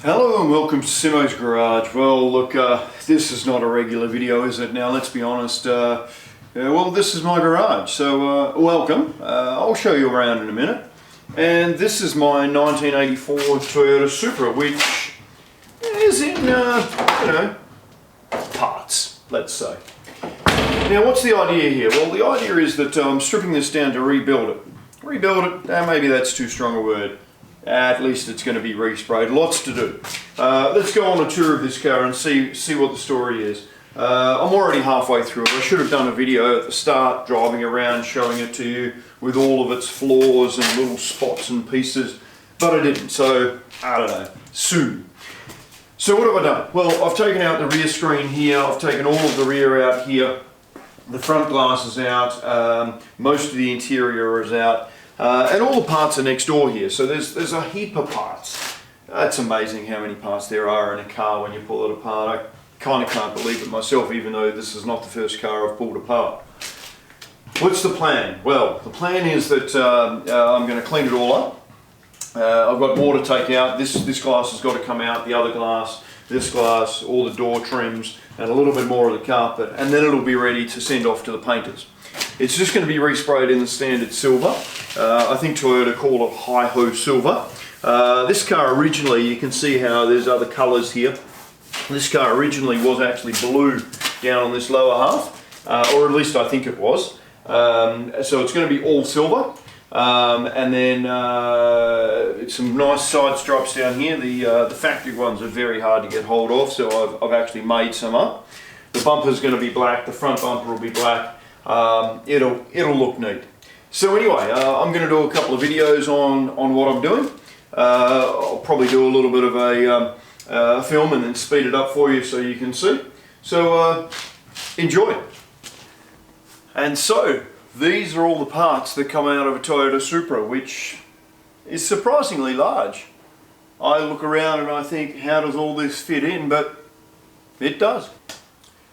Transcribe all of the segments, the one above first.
Hello and welcome to Simo's Garage. Well, look, this is not a regular video, is it? Now, let's be honest. Well, this is my garage, so welcome. I'll show you around in a minute. And this is my 1984 Toyota Supra, which is in, parts, let's say. Now, what's the idea here? Well, the idea is that I'm stripping this down to rebuild it. Rebuild it? Maybe that's too strong a word. At least it's going to be resprayed. Lots to do. Let's go on a tour of this car and see what the story is. I'm already halfway through it. I should have done a video at the start, driving around, showing it to you with all of its flaws and little spots and pieces, but I didn't, so I don't know, soon. So what have I done? Well, I've taken out the rear screen here, I've taken all of the rear out here, the front glass is out, most of the interior is out. And all the parts are next door here, so there's a heap of parts. It's amazing how many parts there are in a car when you pull it apart. I kind of can't believe it myself, even though this is not the first car I've pulled apart. What's the plan? Well, the plan is that I'm going to clean it all up. I've got more to take out. This glass has got to come out, the other glass, this glass, all the door trims, and a little bit more of the carpet, and then it'll be ready to send off to the painters. It's just going to be resprayed in the standard silver. I think Toyota call it Hi-Ho Silver. This car originally, you can see how there's other colours here. This car originally was actually blue down on this lower half, or at least I think it was. So it's going to be all silver. And then some nice side stripes down here. The factory ones are very hard to get hold of, so I've actually made some up. The bumper's going to be black, the front bumper will be black. It'll look neat. So anyway, I'm going to do a couple of videos on what I'm doing. I'll probably do a little bit of a film and then speed it up for you so you can see. So enjoy. And so these are all the parts that come out of a Toyota Supra, which is surprisingly large. I look around and I think, how does all this fit in? But it does.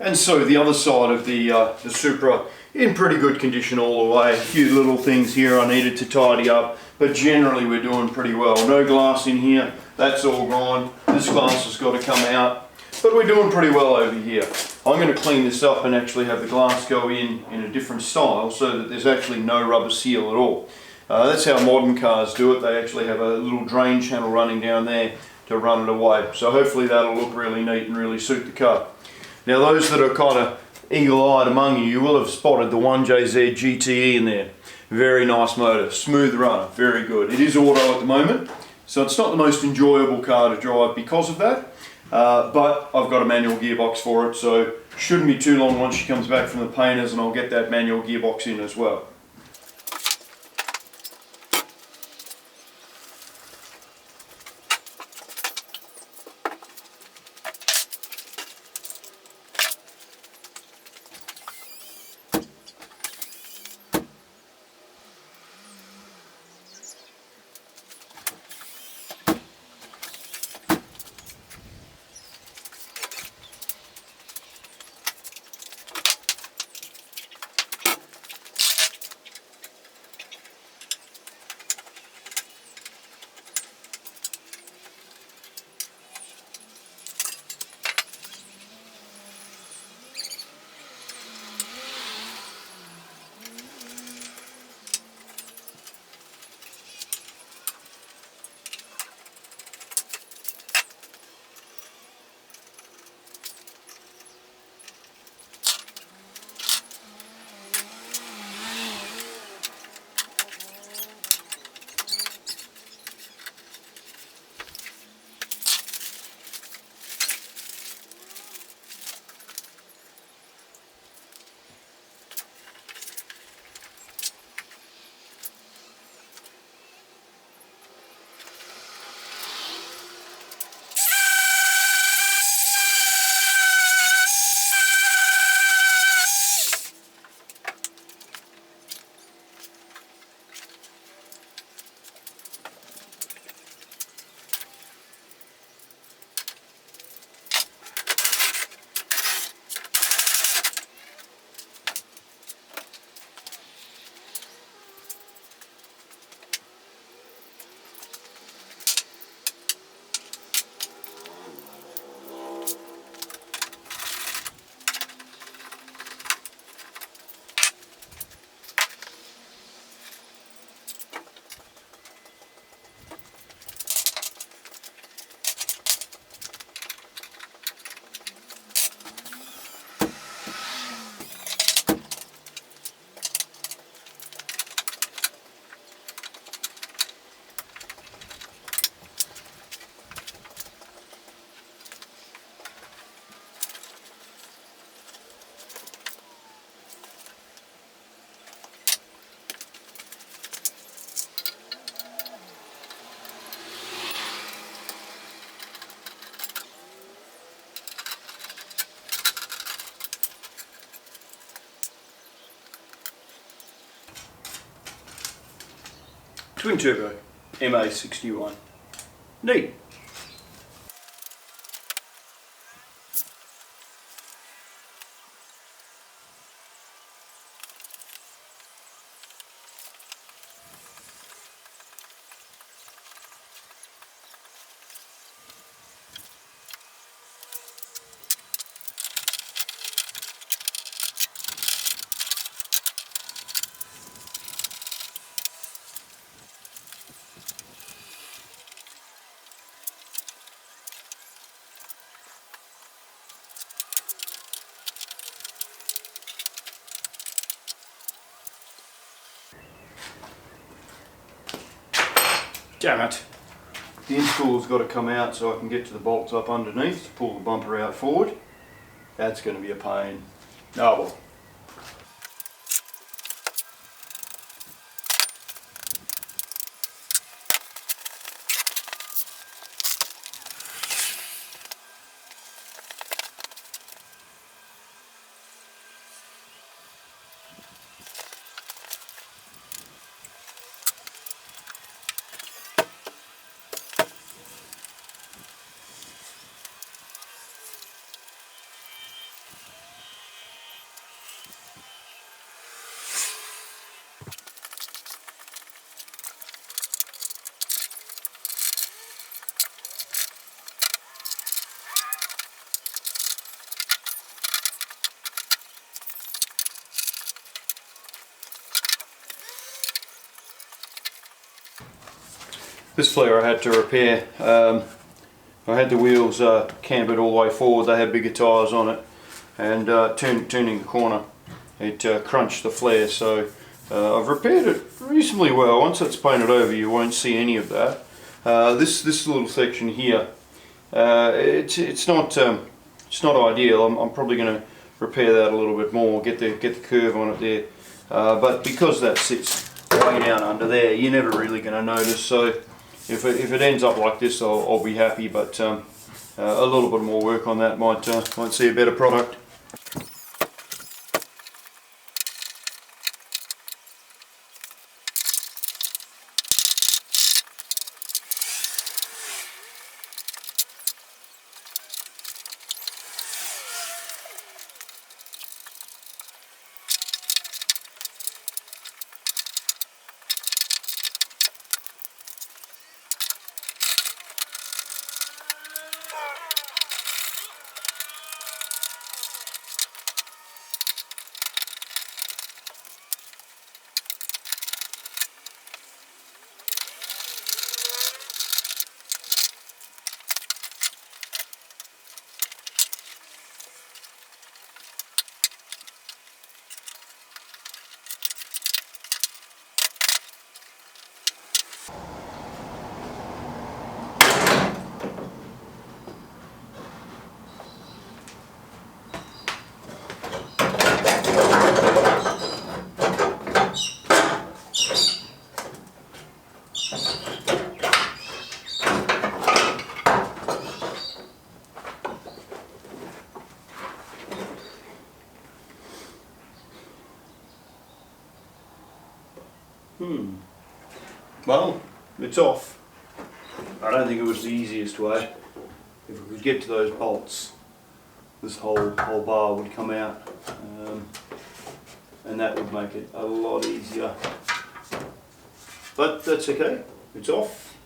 And so the other side of the Supra, in pretty good condition all the way. A few little things here I needed to tidy up, but generally we're doing pretty well. No glass in here, that's all gone. This glass has got to come out, but we're doing pretty well over here. I'm going to clean this up and actually have the glass go in a different style so that there's actually no rubber seal at all. That's how modern cars do it. They actually have a little drain channel running down there to run it away. So hopefully that'll look really neat and really suit the car. Now those that are kind of eagle-eyed among you, you will have spotted the 1JZ GTE in there. Very nice motor, smooth runner, very good. It is auto at the moment, so it's not the most enjoyable car to drive because of that, but I've got a manual gearbox for it, so shouldn't be too long once she comes back from the painters and I'll get that manual gearbox in as well. twin turbo MA61. Neat. Damn it. The intercooler's got to come out so I can get to the bolts up underneath to pull the bumper out forward. That's going to be a pain. Oh well. This flare I had to repair. I had the wheels cambered all the way forward. They had bigger tyres on it, and turning the corner it crunched the flare, so I've repaired it reasonably well. Once it's painted over you won't see any of that. This little section here, it's not ideal. I'm probably going to repair that a little bit more, get the curve on it there, but because that sits way down under there, you're never really going to notice. So if it ends up like this, I'll be happy, but a little bit more work on that might see a better product. Well, it's off. I don't think it was the easiest way. If we could get to those bolts, this whole bar would come out, and that would make it a lot easier. But that's okay, it's off.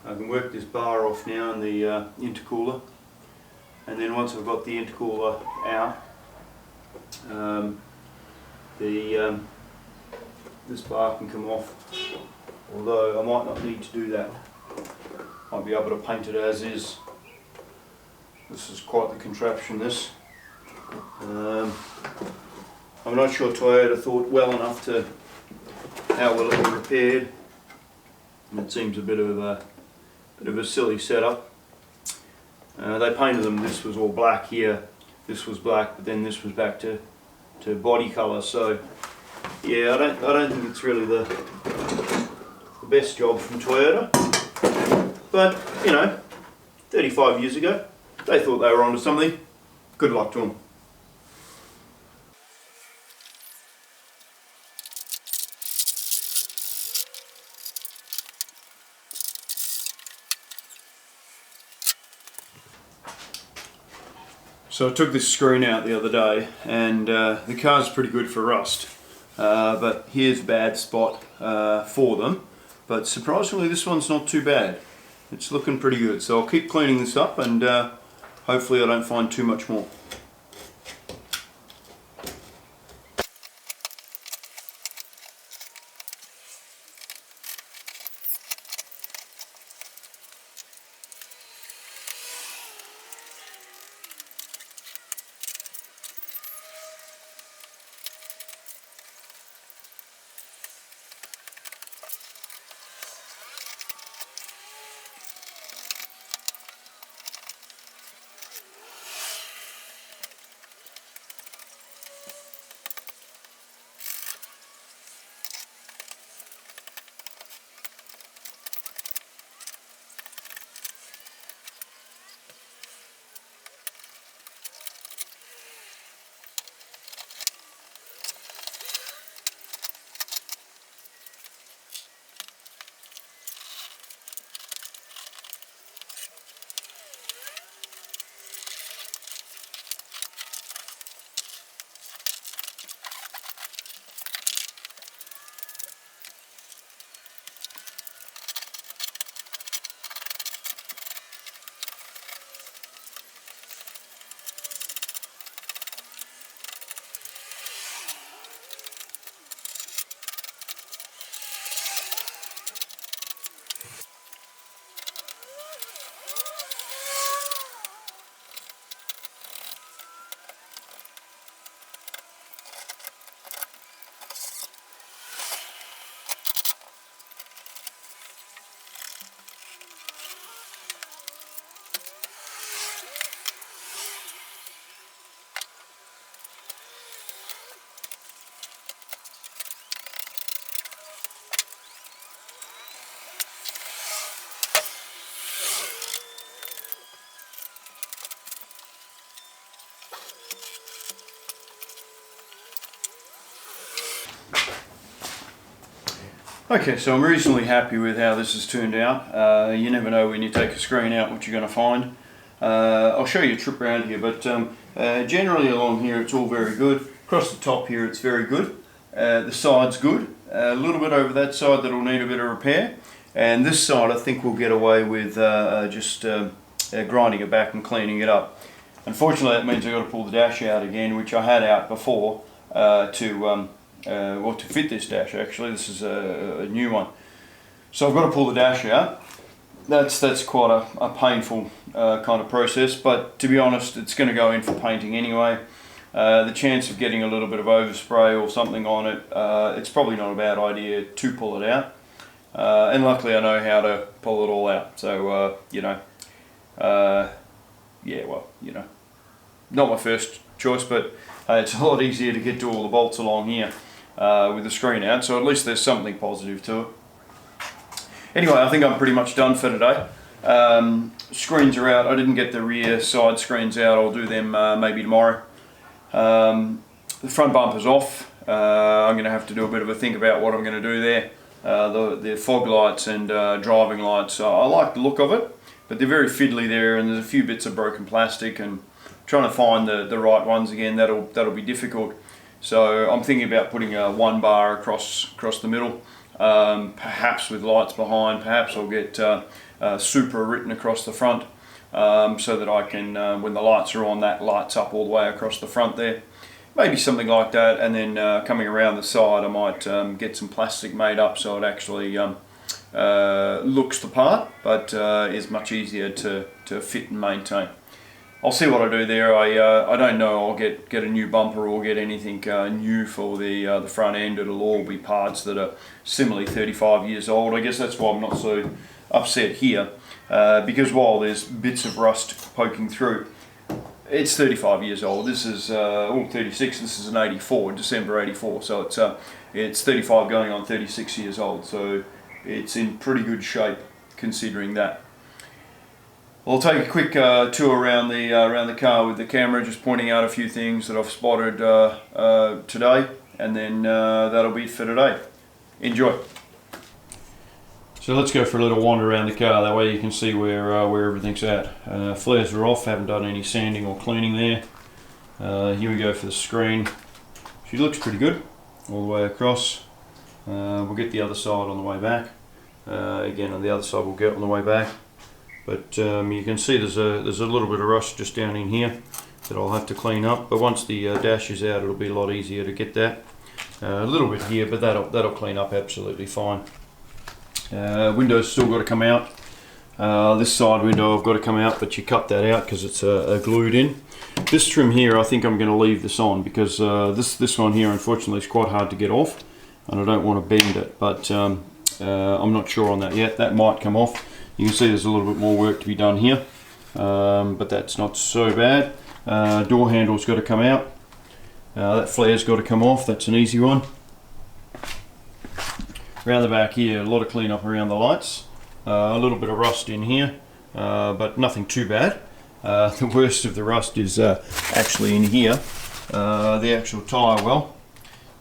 I can work this bar off now in the intercooler, and then once I've got the intercooler out, this bar can come off, although I might not need to do that. Might be able to paint it as is. This is quite the contraption, this. I'm not sure Toyota thought well enough to how well it was repaired. It seems a bit of a silly setup. They painted them, this was all black here, this was black, but then this was back to body colour, so yeah, I don't think it's really the best job from Toyota, but you know, 35 years ago they thought they were onto something. Good luck to them. So I took this screen out the other day, and the car's pretty good for rust, but here's a bad spot for them. But surprisingly, this one's not too bad. It's looking pretty good. So I'll keep cleaning this up, and hopefully I don't find too much more. Okay, so I'm reasonably happy with how this has turned out. You never know when you take a screen out what you're going to find. I'll show you a trip around here, but generally along here it's all very good. Across the top here it's very good. The side's good. A little bit over that side that'll need a bit of repair. And this side I think we'll get away with just grinding it back and cleaning it up. Unfortunately that means I've got to pull the dash out again, which I had out before to fit this dash. Actually, this is a new one, so I've got to pull the dash out. That's quite a painful kind of process, but to be honest it's going to go in for painting anyway. The chance of getting a little bit of overspray or something on it, it's probably not a bad idea to pull it out, and luckily I know how to pull it all out, so yeah, well, not my first choice, but it's a lot easier to get to all the bolts along here with the screen out, so at least there's something positive to it. Anyway, I think I'm pretty much done for today. Screens are out. I didn't get the rear side screens out. I'll do them maybe tomorrow. The front bumper's off. I'm going to have to do a bit of a think about what I'm going to do there. The fog lights and driving lights, I like the look of it, but they're very fiddly there, and there's a few bits of broken plastic, and trying to find the right ones again, that'll be difficult. So I'm thinking about putting one bar across the middle, perhaps with lights behind. Perhaps I'll get Supra written across the front, so that I can, when the lights are on, that lights up all the way across the front there. Maybe something like that, and then coming around the side I might get some plastic made up so it actually looks the part, but is much easier to fit and maintain. I'll see what I do there. I don't know. I'll get a new bumper or get anything new for the front end. It'll all be parts that are similarly 35 years old. I guess that's why I'm not so upset here, because while there's bits of rust poking through, it's 35 years old. This is 36. This is an 84, December 84. So it's 35 going on 36 years old. So it's in pretty good shape considering that. I'll take a quick tour around the car with the camera, just pointing out a few things that I've spotted today, and then that'll be it for today. Enjoy. So let's go for a little wander around the car, that way you can see where everything's at. Flares are off, haven't done any sanding or cleaning there. Here we go for the screen. She looks pretty good all the way across. We'll get the other side on the way back. Again, on the other side we'll get on the way back. But you can see there's a little bit of rust just down in here that I'll have to clean up. But once the dash is out, it'll be a lot easier to get that. A little bit here, but that'll clean up absolutely fine. Window's still got to come out. This side window I've got to come out, but you cut that out because it's glued in. This trim here, I think I'm going to leave this on because this one here, unfortunately, is quite hard to get off, and I don't want to bend it. But I'm not sure on that yet. That might come off. You can see there's a little bit more work to be done here, but that's not so bad. Door handle's got to come out. That flare's got to come off. That's an easy one. Around the back here, a lot of clean up around the lights. A little bit of rust in here, but nothing too bad. The worst of the rust is actually in here, the actual tyre well.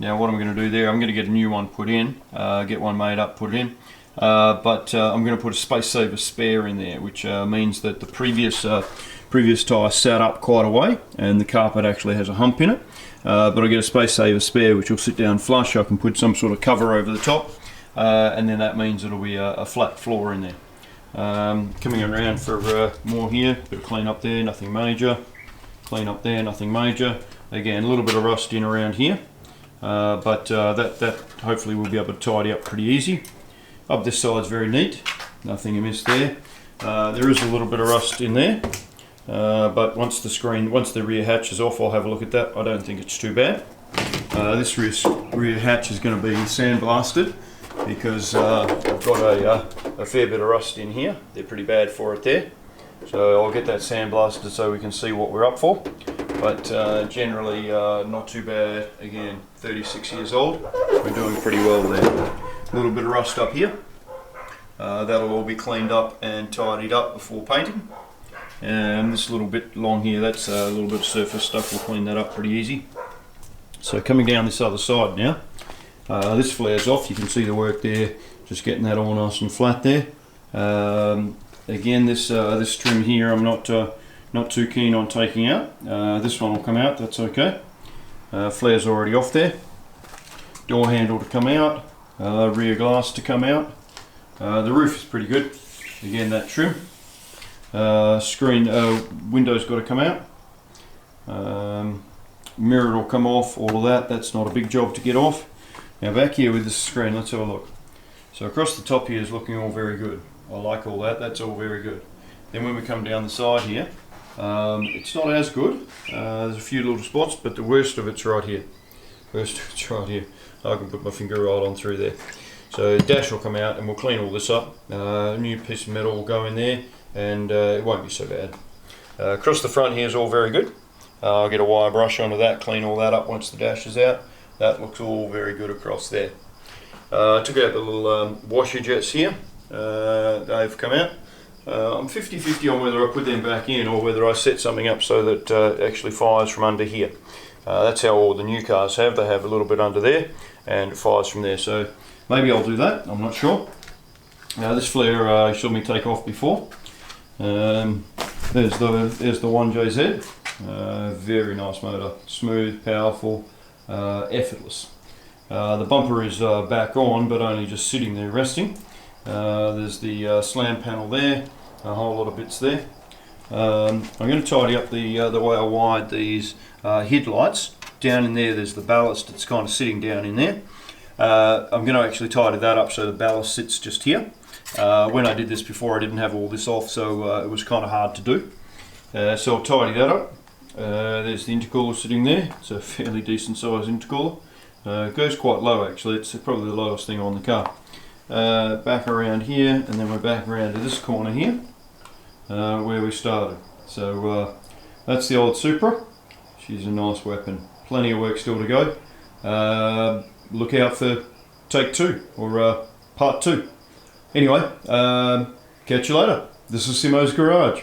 Now what I'm going to do there, I'm going to get a new one put in, get one made up, put it in. But I'm going to put a space saver spare in there, which means that the previous tyre sat up quite a way and the carpet actually has a hump in it. But I'll get a space saver spare which will sit down flush. I can put some sort of cover over the top. And then that means it'll be a flat floor in there. Coming around for more here, bit of clean up there, nothing major. Clean up there, nothing major. Again, a little bit of rust in around here, but that hopefully we'll be able to tidy up pretty easy. Up this side's very neat, nothing amiss there. There is a little bit of rust in there, but once the rear hatch is off, I'll have a look at that. I don't think it's too bad. This rear hatch is going to be sandblasted, because I've got a fair bit of rust in here. They're pretty bad for it there. So I'll get that sandblasted so we can see what we're up for. But generally not too bad. Again, 36 years old. We're doing pretty well there. A little bit of rust up here. That'll all be cleaned up and tidied up before painting. And this little bit along here, that's a little bit of surface stuff. We'll clean that up pretty easy. So coming down this other side now. This flare's off, you can see the work there, just getting that all nice and flat there. Again, this trim here I'm not too keen on taking out. This one will come out, that's okay. Flare's already off there. Door handle to come out, rear glass to come out. The roof is pretty good, again that trim. Window's got to come out. Mirror will come off, all of that, that's not a big job to get off. Now back here with this screen, let's have a look. So across the top here is looking all very good. I like all that, that's all very good. Then when we come down the side here, it's not as good. There's a few little spots, but the worst of it's right here. Worst of it's right here. I can put my finger right on through there. So the dash will come out and we'll clean all this up. A new piece of metal will go in there and it won't be so bad. Across the front here is all very good. I'll get a wire brush onto that, clean all that up once the dash is out. That looks all very good across there. Took out the little washer jets here. They've come out. I'm 50-50 on whether I put them back in or whether I set something up so that it actually fires from under here. That's how all the new cars have. They have a little bit under there and it fires from there. So maybe I'll do that, I'm not sure. This flare you saw me take off before. There's the 1JZ. Very nice motor, smooth, powerful. Effortless. The bumper is back on, but only just sitting there resting. There's the slam panel there, a whole lot of bits there. I'm going to tidy up the way I wired these headlights. Down in there, there's the ballast. It's kind of sitting down in there. I'm going to actually tidy that up so the ballast sits just here. When I did this before, I didn't have all this off, so it was kind of hard to do. So I'll tidy that up. There's the intercooler sitting there. It's a fairly decent sized intercooler. It goes quite low actually, it's probably the lowest thing on the car. Back around here, and then we're back around to this corner here, where we started. So that's the old Supra. She's a nice weapon. Plenty of work still to go. Look out for take 2 or part 2. Anyway, catch you later. This is Simo's Garage.